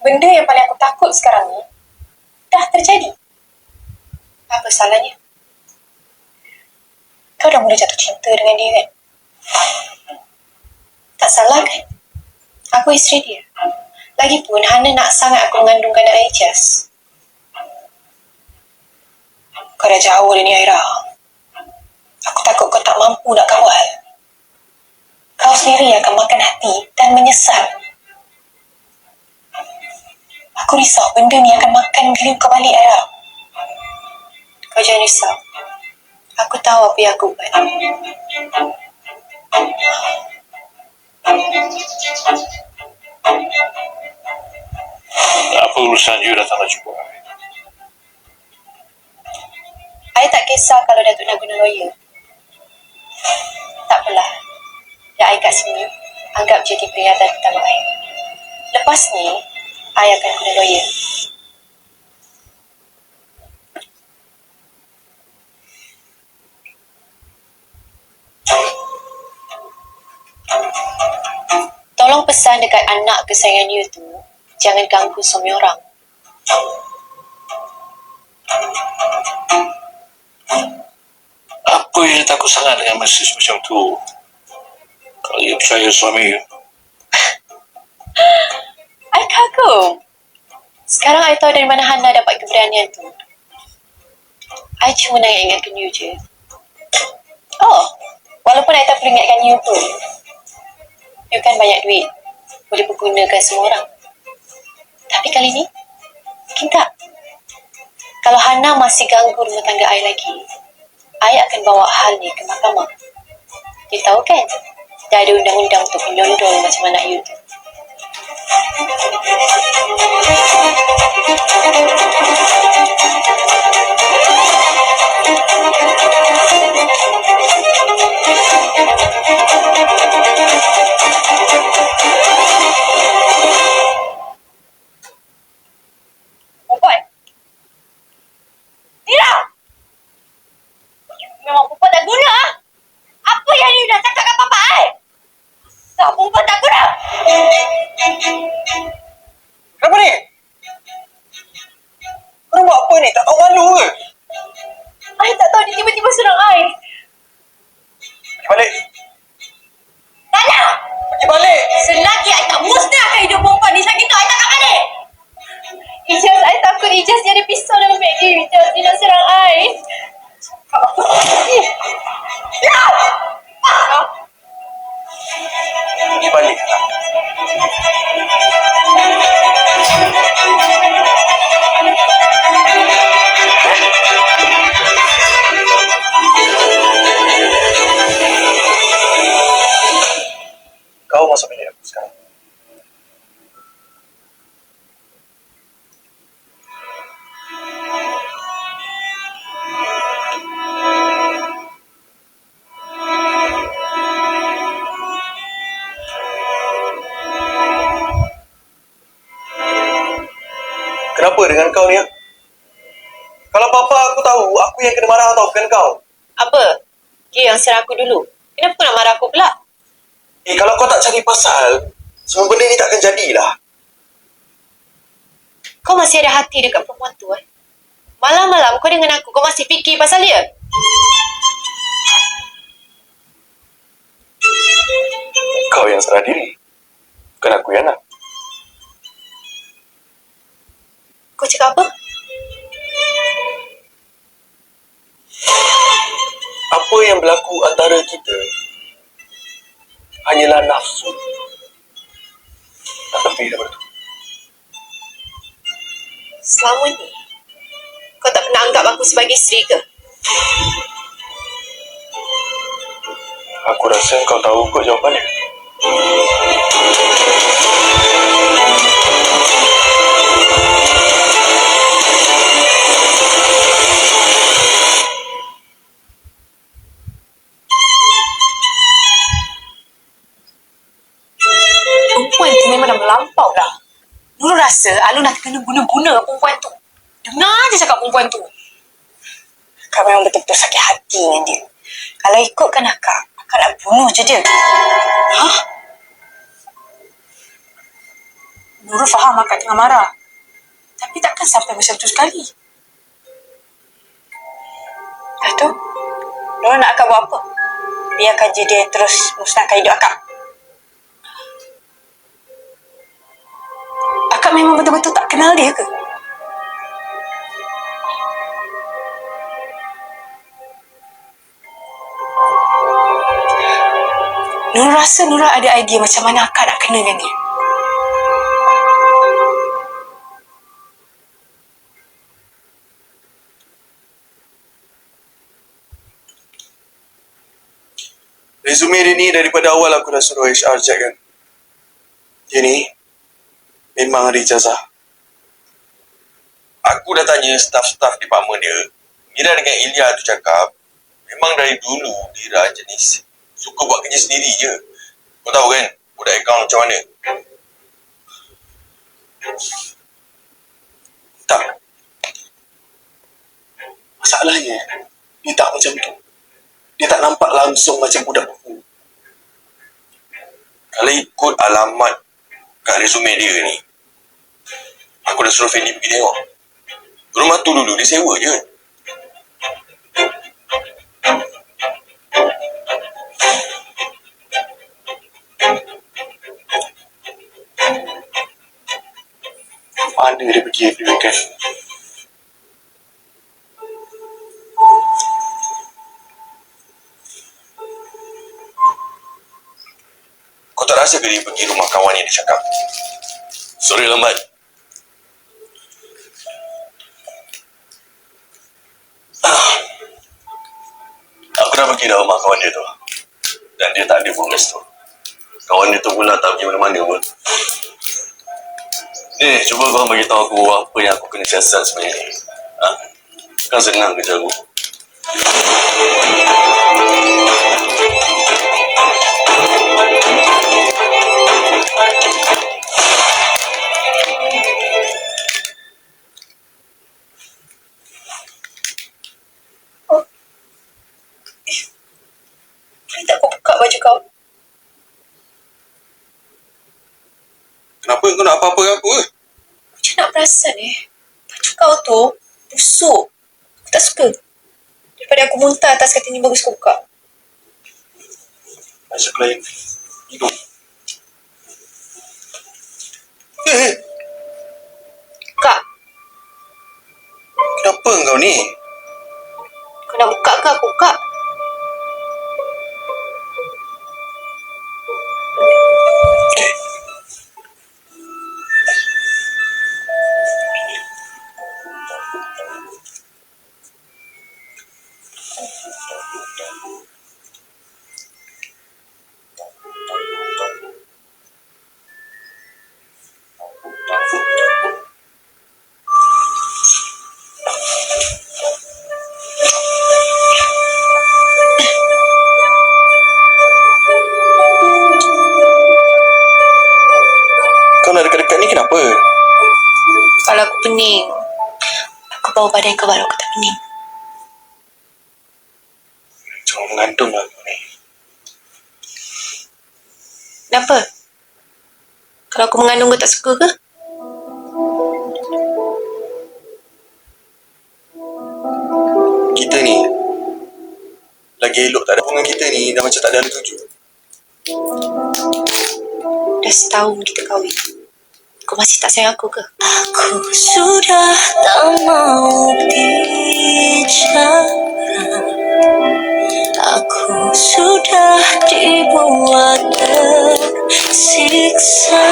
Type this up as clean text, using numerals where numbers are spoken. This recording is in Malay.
Benda yang paling aku takut sekarang ni dah terjadi. Apa salahnya? Kau dah mula jatuh cinta dengan dia kan? Tak salah kan? Aku isteri dia. Lagipun Hana nak sangat aku mengandungkan darah Ijaz. Kau dah jauh dah ni Aira. Aku takut kau tak mampu nak kawal. Kau sendiri akan makan hati dan menyesal. Aku risau benda ni akan makan gila kau balik Aira. Kau jangan risau. Aku tahu apa yang aku buat. Apa urusan you datang nak jumpa? I tak kisah kalau Datuk nak guna lawyer. Tak apalah. Yang I kat sini, anggap jadi peringatan pertama I. Lepas ni, I akan guna lawyer. Tolong pesan dekat anak kesayangan you tu, jangan ganggu suami orang. Apa you takut sangat dengan mesej macam tu? Kalau you percaya suami you. I kagum. Sekarang I tahu dari mana Hana dapat keberanian tu. I cuma nak ingatkan you je. Oh, walaupun I tak perlu ingatkan you pun. You kan banyak duit. Boleh pergunakan semua orang. Tapi kali ni, mungkin tak. Kalau Hana masih ganggu rumah tangga I lagi, I akan bawa hal ni ke mahkamah. You tahu kan? Dah ada undang-undang untuk menyondol macam anak you tu. Perempuan? Tira! Memang perempuan tak guna. Apa yang you dah cakap kat papa I? Tak, perempuan tak guna. Kenapa ni? Korang buat apa ni? Tak tahu malu ke? I tak tahu dia tiba-tiba serang I. Pergi balik. Tak nak! Pergi balik. Selagi I tak musnahkan hidup perempuan ni, selagi tu I takkan balik. Ijaz, I takut Ijaz dia ada pisau dalam beg dia. Ijaz, dia nak serang I. Ya! Pergi balik. Kau masuk bilik aku sekarang. Kenapa dengan kau ni? Kalau papa aku tahu, aku yang kena marah tau, bukan kau. Apa? Dia yang serang aku dulu. Kenapa kau nak marah aku pula? Kalau kau tak cari pasal, semua benda ni takkan jadilah. Kau masih ada hati dekat perempuan tu Malam-malam kau dengan aku, kau masih fikir pasal dia? Kau yang salah diri. Bukan aku yang nak. Kau cakap apa? Apa yang berlaku antara kita hanyalah nafsu. Tak lebih daripada itu. Selama ni, kau tak pernah anggap aku sebagai isteri ke? Aku rasa kau tahu kot jawapannya. Perempuan tu memang dah melampau dah. Dulu rasa Alun dah kena guna-guna perempuan tu. Dengar je cakap perempuan tu. Kak memang betul-betul sakit hati dengan dia. Kalau ikutkan akak nak bunuh je dia. Hah? Nurul faham akak tengah marah. Tapi takkan sampai macam tu sekali. Dah tu, Nurul nak akak buat apa? Biarkan je dia terus musnahkan hidup akak. Akak memang betul-betul tak kenal dia ke? Nurul rasa Nurul ada idea macam mana akak nak kenakan dia. Resume dia ni daripada awal aku dah suruh HR check kan. Dia ni memang ada ijazah. Aku dah tanya staff-staff department dia. Mira dengan Ilya tu cakap, memang dari dulu Mira jenis suka buat kerja sendiri je. Kau tahu kan, budak akaun macam mana? Tak. Masalahnya, dia tak macam tu. Dia tak nampak langsung macam budak buku. Kalau ikut alamat kat resume dia ni, aku dah suruh Fendi pergi tengok. Rumah tu dulu dia sewa je. Mana dia pergi every weekend? Kau tak rasa ke dia pergi rumah kawan yang dia cakap? Sorry lambat. Aku dah pergi dah rumah kawan dia tu. Dan dia tak ada pun kat situ. Kawan dia tu pula tak pergi mana-mana pun. Ni, cuba kau bagi tahu aku apa yang aku kena siasat sebenarnya ni. Ha? Kan senang kerja aku. Boleh tak kau buka baju kau? Kenapa kau nak apa-apa dengan aku ke? Macam nak perasan baju kau tu busuk. Aku tak suka. Daripada aku muntah atas kata ni, bagus kau buka. Masa klien hidup. Buka. Kenapa kau ni? Kau nak buka ke aku buka? Okay. Kau nak dekat-dekat ni kenapa? Kalau aku pening, aku bawa badan kau baru aku tak pening. Jangan mengandung aku ni. Kenapa? Kalau aku mengandung kau tak suka ke? Kita ni lagi elok tak ada hubungan kita ni dah macam tak ada ada tuju. Dah setahun kita kahwin. Kau masih tak sayang aku ke? Aku sudah tak mau bicara. Aku sudah dibuat tersiksa.